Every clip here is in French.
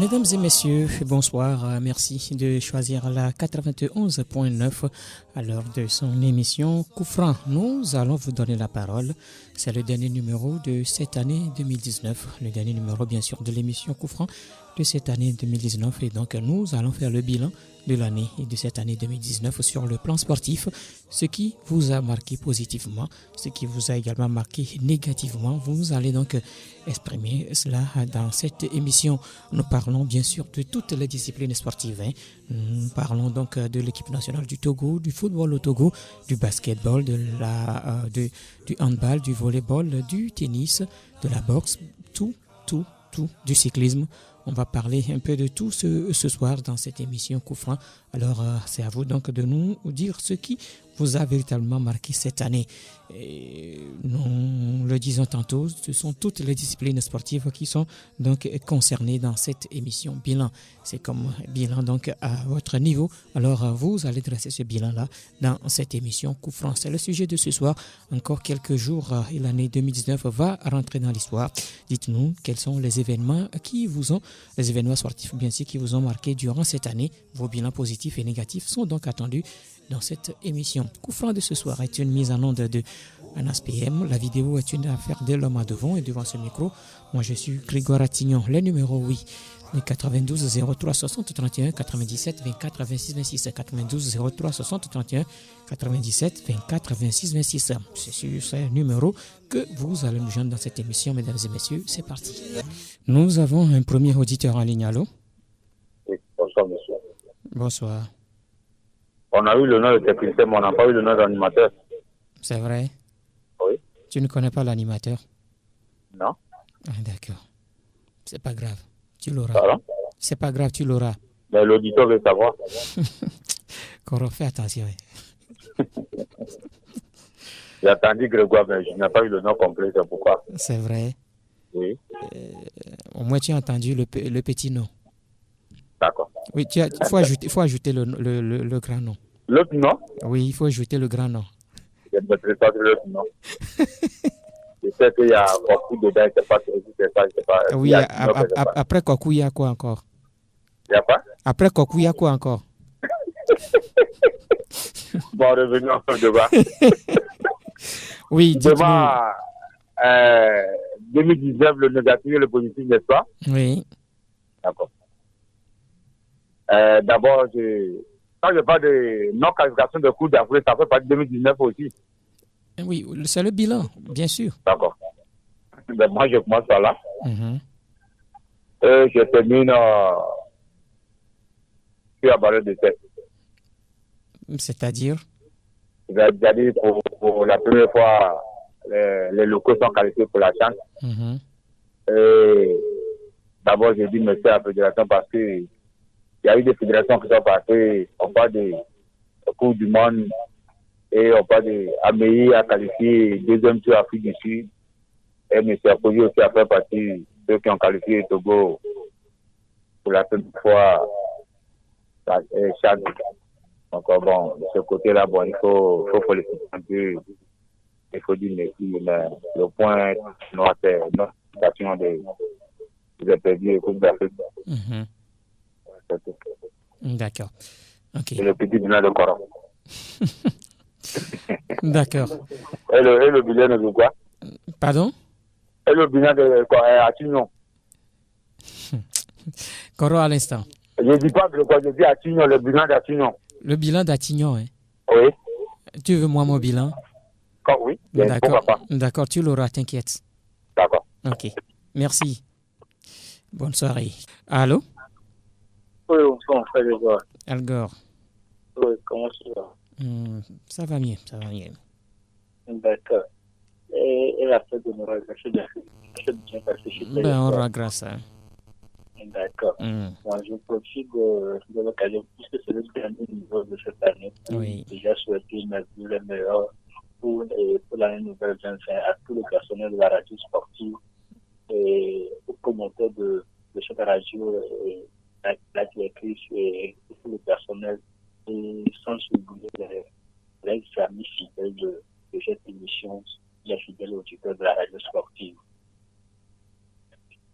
Mesdames et messieurs, bonsoir. Merci de choisir la 91.9 à l'heure de son émission Coup franc. Nous allons vous donner la parole. C'est le dernier numéro de cette année 2019. Le dernier numéro, bien sûr, de l'émission Coup franc de cette année 2019. Et donc, nous allons faire le bilan de l'année et de cette année 2019 sur le plan sportif. Ce qui vous a marqué positivement, ce qui vous a également marqué négativement. Vous allez donc exprimer cela dans cette émission. Nous parlons bien sûr de toutes les disciplines sportives. Nous parlons donc de l'équipe nationale du Togo, du football au Togo, du basketball, du handball, du volleyball, du tennis, de la boxe, tout, du cyclisme. On va parler un peu de tout ce soir dans cette émission Coup franc. Alors, c'est à vous donc de nous dire ce qui vous a véritablement marqué cette année. Et nous le disons tantôt, ce sont toutes les disciplines sportives qui sont donc concernées dans cette émission bilan. C'est comme bilan donc à votre niveau. Alors, vous allez dresser ce bilan-là dans cette émission Coup franc. C'est le sujet de ce soir. Encore quelques jours et l'année 2019 va rentrer dans l'histoire. Dites-nous quels sont les événements les événements sportifs bien sûr qui vous ont marqué durant cette année. Vos bilans positifs et négatifs sont donc attendus dans cette émission. Coup franc de ce soir est une mise en onde de Anas PM. La vidéo est une affaire de l'homme à devant et devant ce micro. Moi je suis Grégoire Attignon. Les numéros, oui. Les 92 03 60 31 97 24 26 26 92 03 60 31 97 24 26 26. C'est sur ces numéros que vous allez nous joindre dans cette émission, mesdames et messieurs. C'est parti. Nous avons un premier auditeur en ligne. Allô? Oui, bonsoir, monsieur. Bonsoir. On a eu le nom de technicien, mais on n'a pas eu le nom d'animateur. C'est vrai? Oui. Tu ne connais pas l'animateur? Non. Ah, d'accord. C'est pas grave. Tu l'auras. Pardon? C'est pas grave, tu l'auras. Mais l'auditeur veut savoir. Coro, fais attention. J'ai attendu Grégoire, mais je n'ai pas eu le nom complet, c'est pourquoi. C'est vrai. Oui. Au moins, tu as entendu le petit nom. D'accord. Oui, il faut ajouter le grand nom. L'autre nom? Oui, il faut ajouter le grand nom. Je ne mettrai pas l'autre nom. Je sais qu'il y a beaucoup dedans, je ne sais pas si c'est ça, je ne sais pas. Oui, après Kokou, il y a quoi encore? Il n'y a pas? Après Kokou, il y a quoi encore? Bon, revenons au débat. Oui, dites-nous. Débat 2019, le négatif et le positif, n'est-ce pas? Oui. D'accord. D'abord, quand je parle de non-qualification de Coupe d'Afrique, ça fait partie de 2019 aussi. Oui, c'est le bilan, bien sûr. D'accord. Ben, moi, je commence par là. Mm-hmm. Et je termine sur la barre de tête. C'est-à-dire? C'est-à-dire, pour la première fois, les locaux sont qualifiés pour la chance. Mm-hmm. Et d'abord, je dis merci à la fédération parce que il y a eu des fédérations qui sont passées, on parle de Coupe du Monde et on parle de Amélie à qualifier deuxième tour Afrique du Sud. Et M. Apogi aussi a fait partie de ceux qui ont qualifié Togo pour la première fois Chad. Donc bon, de ce côté-là, bon, il faut féliciter un peu, il faut dire merci, mais le point noir, c'est notre station des perdus et Coupe d'Afrique. Mm-hmm. D'accord. Ok. Et le petit bilan de Coran. D'accord. Et le bilan de quoi? Pardon? Et le bilan de Attignon. Coro à l'instant. Je ne dis pas de quoi, je dis Attignon, le bilan d'Attignon. Le bilan d'Attignon, hein? Oui. Tu veux moi mon bilan? Oui. D'accord. D'accord, tu l'auras, t'inquiète. D'accord. Ok. Merci. Bonne soirée. Allô? Oui, bonsoir, frère Grégoire. Algor. Oui, comment ça va? Ça va mieux, ça va mieux. D'accord. Et la fête de Noël, c'est bien passé chez toi? Ben, on rend grâce. Hein. D'accord. Moi, je profite de l'occasion, puisque c'est le dernier niveau de cette année. Oui. Déjà souhaiter le meilleur pour l'année nouvelle 25 à tout le personnel de la radio sportive et aux promoteurs de cette radio, la directrice et tout le personnel, et sans oublier les amis fidèles de cette émission, les fidèles auditeurs de la radio sportive.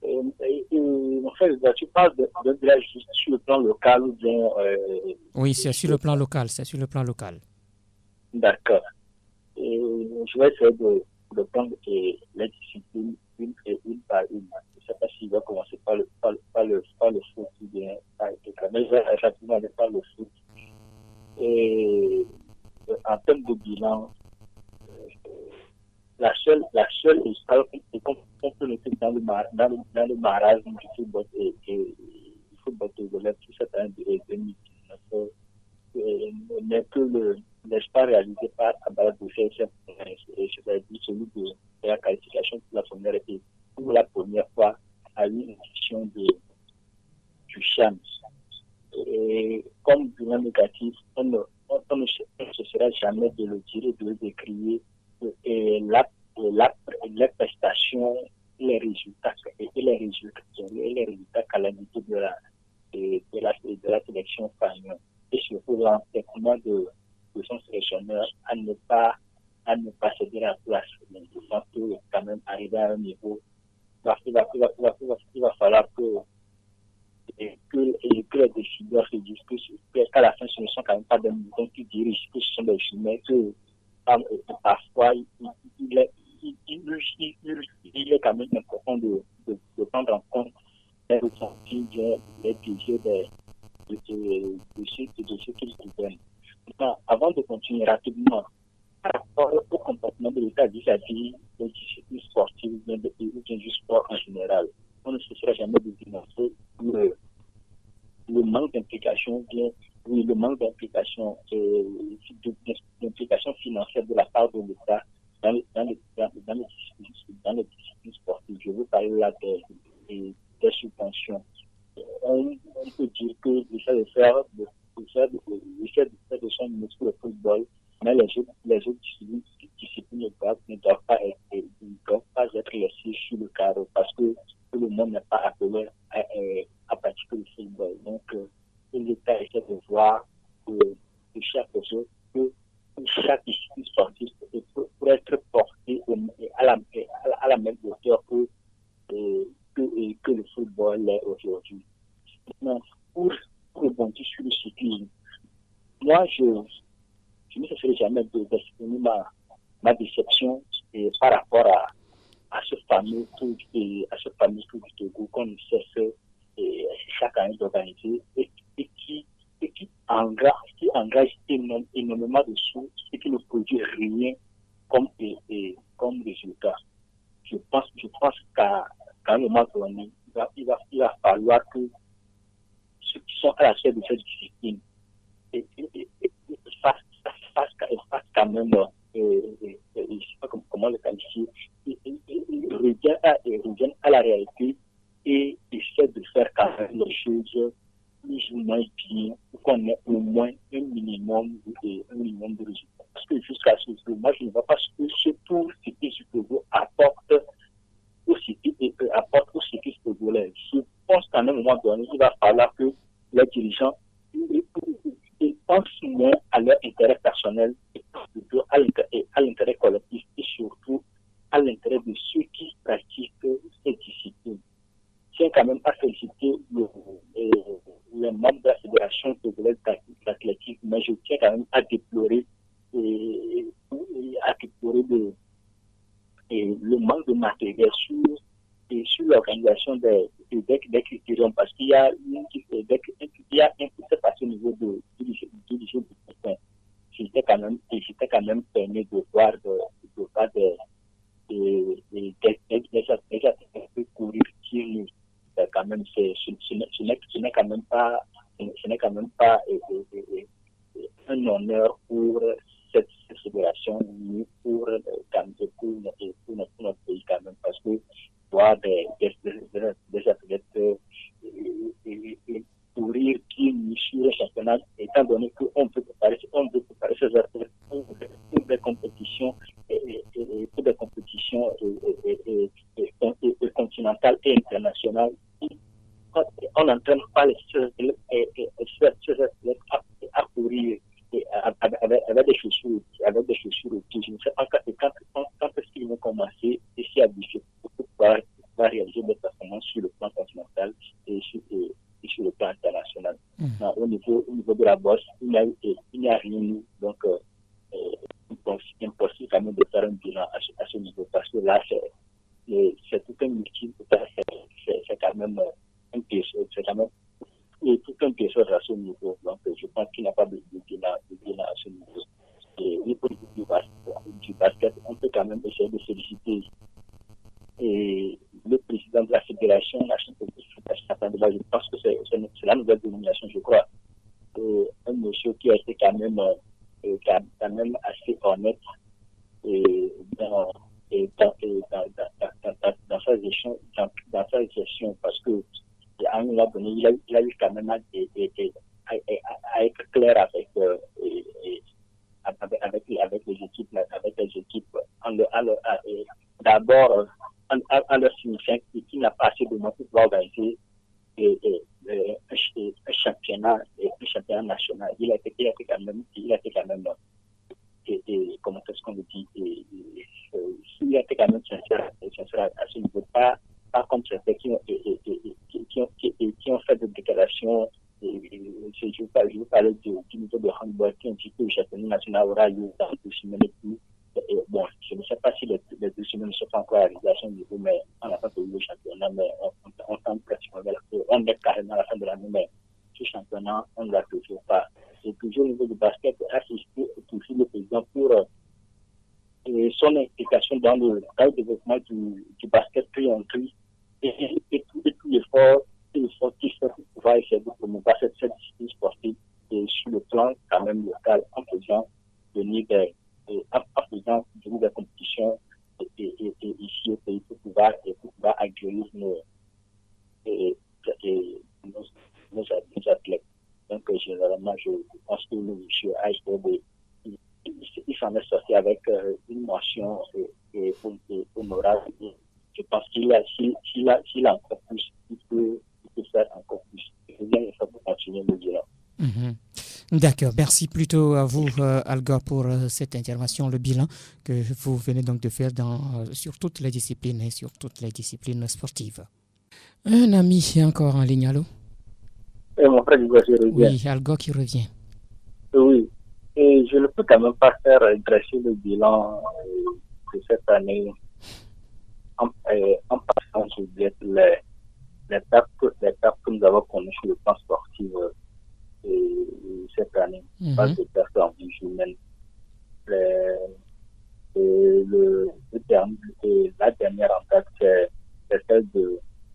En fait, tu parles d'un village sur le plan local ou bien... Oui, c'est sur le plan local, c'est sur le plan local. D'accord. Et je vais essayer de prendre les disciplines une par une. Je ne sais pas si je vais commencer par le foot ou bien par le mais je vais rapidement aller par le foot. Et en termes de bilan, la seule histoire qu'on peut noter dans le marasme du football et du football togolais sur cette année de 2019 n'est que l'espoir réalisé par Abala Boucher, c'est-à-dire celui de la qualification pour la première et pour la première fois à une édition du CHAN. Et comme bilan négatif, on ne se sera jamais de le dire, de le décrire, et les prestations, les résultats calamiteux de la sélection familiale et surtout l'entêtement de son sélectionneur à ne pas céder la place. Donc, je pense que quand même arriver à un niveau, il va falloir que les décideurs se disent qu'à la fin, ce ne sont quand même pas des moutons qui dirigent, que ce sont des humains, que parfois, il est quand même important de prendre en compte les ressentis, les désirs de ceux qui le gouvernent. Avant de continuer rapidement, par rapport au comportement de l'État vis-à-vis des disciplines sportives ou bien du sport en général, on ne se sera jamais de dénoncer le manque d'implication, d'implication financière de la part de l'État dans les disciplines sportives. Je veux parler là des subventions. On peut dire que l'État de faire de son ministre de football, mais les autres disciplines ne doivent pas être laissées sur le carreau parce que tout le monde n'est pas appelé à pratiquer le football. Donc, l'État essaie de voir de chaque chose que chaque discipline sportive pour être portée à la même hauteur que le football l'est aujourd'hui. Maintenant, pour rebondir sur le cyclisme, moi, je ne cesserai jamais d'exprimer ma déception par rapport à ce fameux tour du Togo qu'on ne cesse chaque année d'organiser et qui engage énormément de sous et qui ne produit rien comme résultat. Je pense qu'à un moment donné, il va falloir que ceux qui sont à la tête de cette discipline fassent quand même, je ne sais pas comment le qualifier, reviennent à la réalité et essaient de faire quand même les choses plus ou moins bien, pour qu'on ait au moins un minimum de résultats. Parce que jusqu'à ce jour, moi, je ne vois pas ce tour cycliste Togo apporte au cycliste togolais. Je pense qu'à un moment donné, il va falloir que les dirigeants ils pensent moins à leur intérêt personnel et plutôt à l'intérêt collectif et surtout à l'intérêt de ceux qui pratiquent ces disciplines. Je tiens quand même à féliciter les membres de la Fédération togolaise d'athlétisme, mais je tiens quand même à déplorer le manque de matériel sur l'organisation des critériums parce qu'il y a un peu passé au niveau du lycée du Pékin. J'étais quand même permis de voir des courir qui quand même ce n'est quand même pas un honneur pour cette fédération ni pour notre pays quand même parce que voir des athlètes courir qui sur le championnat étant donné qu'on peut préparer ces athlètes pour des compétitions continentales et internationales. On n'entraîne pas ces athlètes à courir avec des chaussures autour. Je ne sais pas quand est-ce qu'ils vont commencer ici à Bichot pour pouvoir réaliser des performances Au niveau de la bosse, il n'y a rien eu. Donc, c'est impossible quand même de faire un bilan à ce niveau, parce que là, c'est tout un multiple, c'est quand même un péché, c'est quand même tout un péché à ce niveau. Donc, je pense qu'il n'y a pas de bilan à ce niveau. Et au niveau du basket, on peut quand même essayer de solliciter le président de la Fédération nationale de basket. Je pense que c'est la nouvelle dénomination, je crois. Un monsieur qui a été quand même assez honnête dans sa gestion, parce que à un moment donné, il a eu quand même à être clair avec les équipes, d'abord en leur signifiant qu'il n'a pas assez de moyens pour pouvoir organiser un championnat national. Il a été quand même comment est-ce qu'on le dit, il a été quand même sincère à ce niveau, pas comme certains qui ont fait des déclarations. Je veux parler du niveau de handball qui indique que le championnat national aura lieu dans 2 semaines et plus. Bon, je ne sais pas si les 2 semaines ne sont pas encore arrivées à ce niveau, mais on n'a pas eu le championnat, mais on tend pratiquement vers la fin. On est carrément à la fin de l'année, mais ce championnat, on ne l'a toujours pas. Et toujours au niveau du basket, assister toujours le président pour son implication dans le développement du basket tri-en-tri et tout l'effort qu'il fait pour pouvoir essayer de promouvoir cette discipline sportive et sur le plan quand même local, en faisant venir des compétitions ici au pays pour pouvoir accueillir nos athlètes. Donc, généralement, je pense que le monsieur Iceberg, il s'en est sorti avec une mention honorable. Je pense qu'il a encore plus, il peut faire encore plus. Je viens de faire pour continuer le bilan. D'accord, merci plutôt à vous, Alga, pour cette intervention, le bilan que vous venez donc de faire sur toutes les disciplines et sur toutes les disciplines sportives. Un ami est encore en ligne, allô? Mon frère, je reviens. Oui, Alga qui revient. Oui, et je ne peux quand même pas faire dresser le bilan de cette année en passant sur les pertes que nous avons connues sur le plan sportif cette année. Pas de pertes en vie humaine. La dernière en date, c'est celle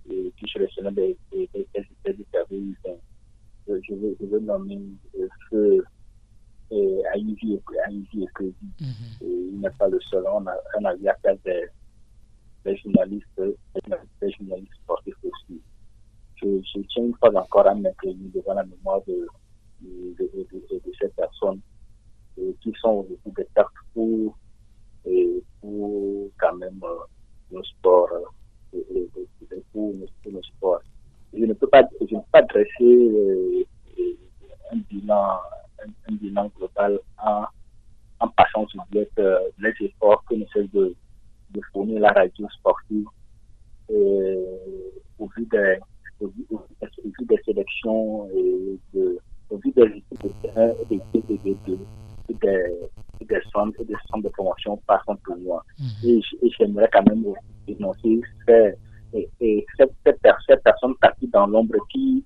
qui se relationne des services. Je veux nommer Feu Aïvi et Crédit. Il n'est pas le seul. On a vu affaire des journalistes sportifs aussi. Je tiens une fois encore à m'inquiéter devant la mémoire de ces personnes qui sont aujourd'hui des pertes pour quand même nos sports pour nos sports. Je ne peux pas dresser un bilan global en passant sur les efforts que nous faisons de fournir la radio sportive au vu des sélections et au vu des équipes de terrain et des centres de promotion par son tournoi. Et j'aimerais quand même dénoncer ces personnes parties dans l'ombre qui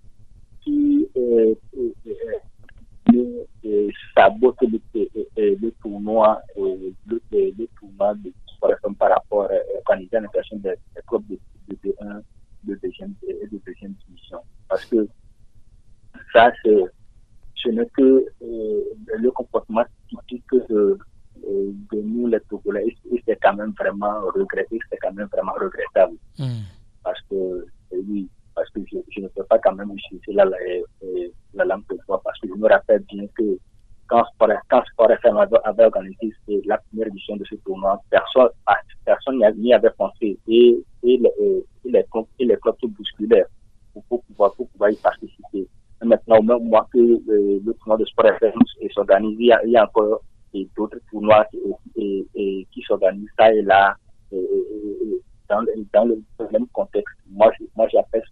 sabotent le tournoi par rapport à l'organisation des clubs de D1, de deuxième division. Parce que ça, ce n'est que le comportement typique de nous les Togolais, et c'est quand même vraiment regrettable. Parce que je ne peux pas quand même utiliser la langue de bois, parce que je me rappelle bien que quand Sport FM avait organisé la première édition de ce tournoi, personne n'y avait pensé, et les clubs se bousculaient pour pouvoir y participer. Et maintenant, au même mois que le tournoi de Sport FM s'organise, il y a encore d'autres tournois qui s'organisent ça et là, dans le même contexte. Moi j'appelle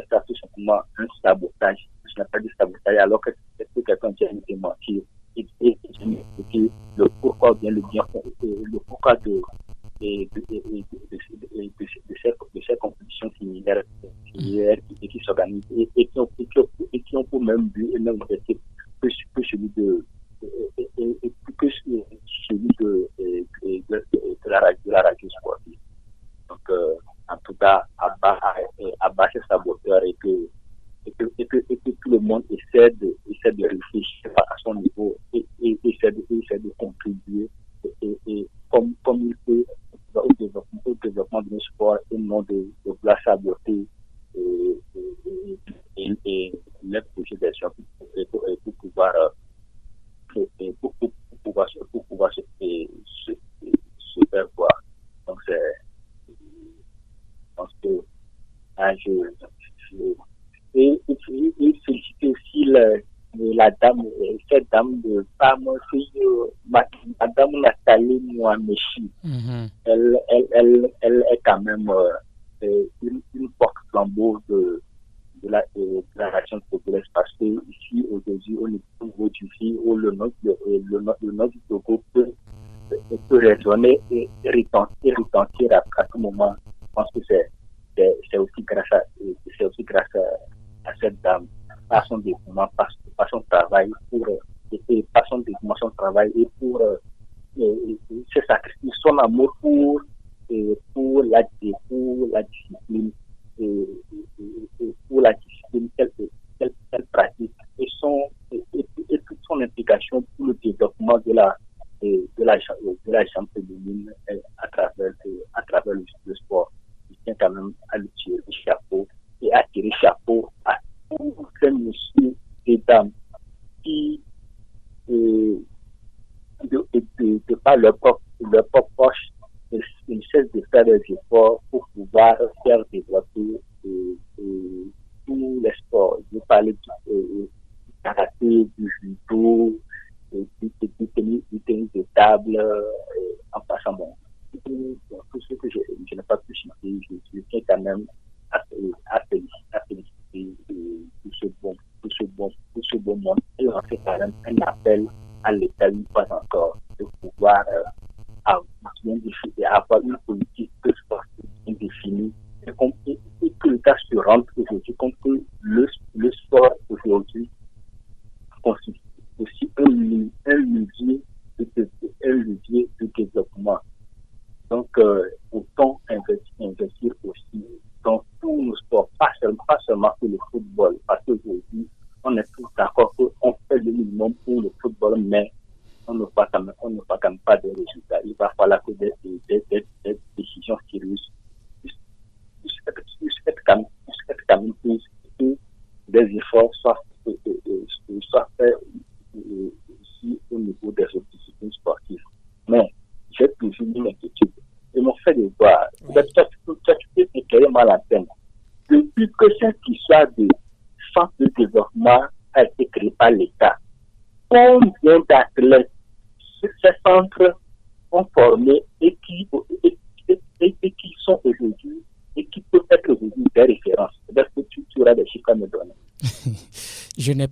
ça tout simplement un sabotage. n'a pas dit sabotage, alors que quelqu'un vient de mentir et expliquer le pourquoi bien le bien, le pourquoi de ces compétitions similaires qui s'organisent et qui ont pour même but et même objectif que celui de la radio sportive. Donc, en tout cas, abat ces saboteurs et que tout le monde essaie de réfléchir à son niveau et essaie de contribuer et comme il peut au développement de nos sports et non de vouloir saboter et les projets des gens pour pouvoir se faire voir. Donc je pense que et féliciter aussi la dame, cette dame de femme, madame Nathalie Mouamechi. Elle est quand même une porte-flambeau de la nation congolaise, parce que ici aujourd'hui au niveau du FI, où le nom du Togo peut résonner et retentir à tout moment. Je pense que c'est aussi grâce à cette dame, par son dévouement, par son travail par son dévouement, son travail et pour ses sacrifices, son amour pour la discipline et pour la discipline qu'elle pratique et toute son implication pour le développement de la jambe féminine à travers le sport. Il tient quand même à lui tirer le chapeau et à tirer chapeau à tous ces messieurs et dames qui de par leur propre poche, ils cessent de faire des efforts pour pouvoir faire développer tous les sports. Je parlais du karaté, du judo, du tennis de table, en passant bon. Tout ce que je n'ai pas pu citer, je tiens quand même à féliciter tout ce bon monde. Et on fait quand même un appel à l'État, une fois encore, de pouvoir avoir une politique sportive bien définie et que l'État se rende aujourd'hui compte que le sport aujourd'hui constitue aussi un levier de développement. Donc, autant investir aussi dans tous nos sports, pas seulement pour le football, parce qu'aujourd'hui, on est tous d'accord qu'on fait le minimum pour le football, mais on ne voit quand même pas de résultats. Il va falloir que des décisions sérieuses puissent être quand même prises, que des efforts soient faits ici au niveau des autres disciplines sportives. Mais j'ai toujours une inquiétude. Ils m'ont fait de voir. Tu peux éclairer ma lanterne. Depuis que cette histoire de centre de développement a été créé par l'État, combien d'athlètes ces centres ont formé et qui sont aujourd'hui et qui peuvent être aujourd'hui des références. Est-ce que tu auras des chiffres à me donner? Je n'ai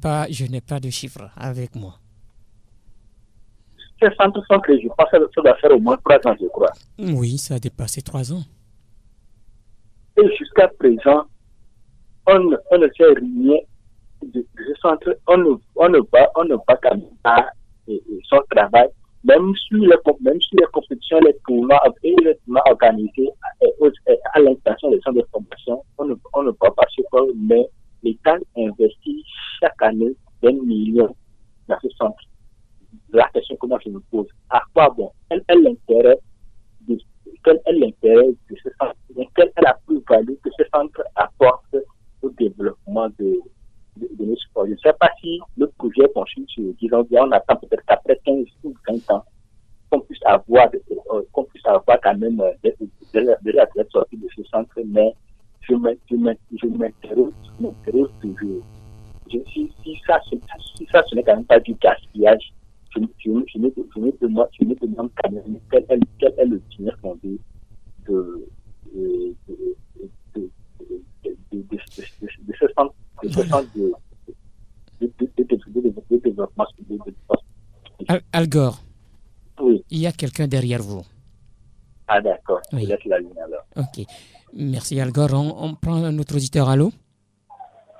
pas de chiffres avec moi. Ces centres sont créés, je pense que ça doit faire au moins 3 ans, je crois. Oui, ça a dépassé 3 ans. Et jusqu'à présent, on ne fait rien de ce centre. On ne va quand même pas son travail, même sur les compétitions, les tournois organisés à l'intention des centres de formation, on ne va pas se faire, mais l'État investit chaque année 20 millions dans ce centre. La question que moi je me pose, à quoi bon? Quel est l'intérêt de ce centre? Quelle est la plus-value que ce centre apporte au développement de nos sports? Je ne sais pas si le projet est conçu sur 10 ans, on attend peut-être qu'après 15 ou 20 ans, qu'on puisse avoir quand même des athlètes sortis de ce centre, mais je m'interroge toujours. Si ça ce n'est quand même pas du gaspillage, je me demande quand même quel est le bien fondé de ce centre de développement civil de poste. Al Gore, Oui. il y a quelqu'un derrière vous. Ah, d'accord. Oui. Je laisse la ligne alors. Ok. Merci Al Gore. On prend notre auditeur. Allô?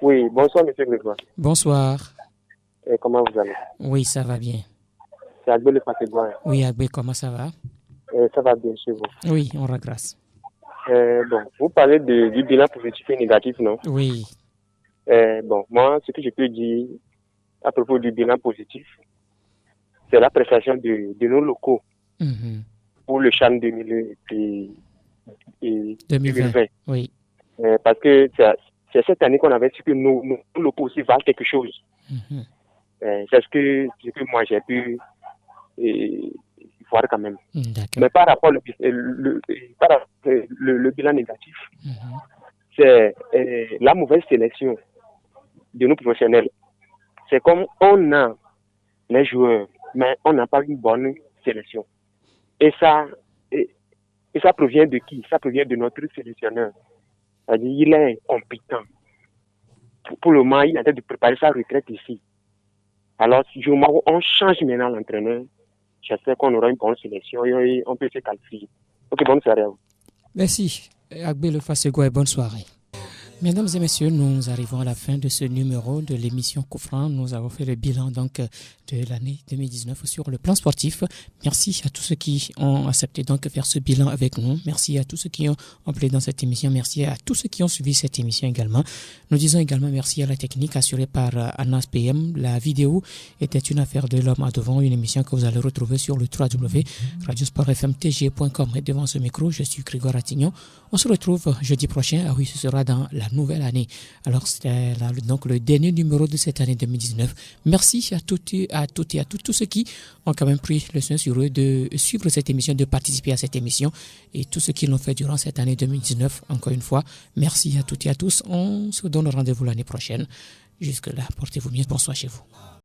Oui, bonsoir, monsieur Grégoire. Bonsoir. Comment vous allez? Oui, ça va bien. C'est Agbe le Fatiguan. Oui, Agbe, comment ça va? Ça va bien chez vous. Oui, on rend grâce. Bon, vous parlez du bilan positif et négatif, non? Oui. Bon, moi, ce que je peux dire à propos du bilan positif, c'est la prestation de nos locaux pour le CHAN 2020. Oui. Parce que c'est cette année qu'on avait su que nos locaux aussi valent quelque chose. C'est ce que moi j'ai pu voir quand même. Mais par rapport au le bilan négatif, c'est la mauvaise sélection de nos professionnels. C'est comme on a les joueurs, mais on n'a pas une bonne sélection. Et ça provient de qui? Ça provient de notre sélectionneur. C'est-à-dire il est compétent. Pour le moment, il est en train de préparer sa retraite ici. Alors, si on change maintenant l'entraîneur, j'espère qu'on aura une bonne sélection et on peut se qualifier. Ok, bonne soirée à vous. Merci, Agbe le Fasego, et bonne soirée. Mesdames et messieurs, nous arrivons à la fin de ce numéro de l'émission Coup Franc. Nous avons fait le bilan donc de l'année 2019 sur le plan sportif. Merci à tous ceux qui ont accepté donc de faire ce bilan avec nous. Merci à tous ceux qui ont appelé dans cette émission. Merci à tous ceux qui ont suivi cette émission également. Nous disons également merci à la technique assurée par Anas PM. La vidéo était une affaire de l'homme à devant, une émission que vous allez retrouver sur le www.radiosportfmtg.com. Et devant ce micro, je suis Grégoire Attignon. On se retrouve jeudi prochain. Ah oui, ce sera dans la nouvelle année. Alors, c'était donc le dernier numéro de cette année 2019. Merci à toutes et à tous ceux qui ont quand même pris le soin sur eux de suivre cette émission, de participer à cette émission, et tous ceux qui l'ont fait durant cette année 2019. Encore une fois, merci à toutes et à tous. On se donne rendez-vous l'année prochaine. Jusque-là, portez-vous bien. Bonsoir chez vous.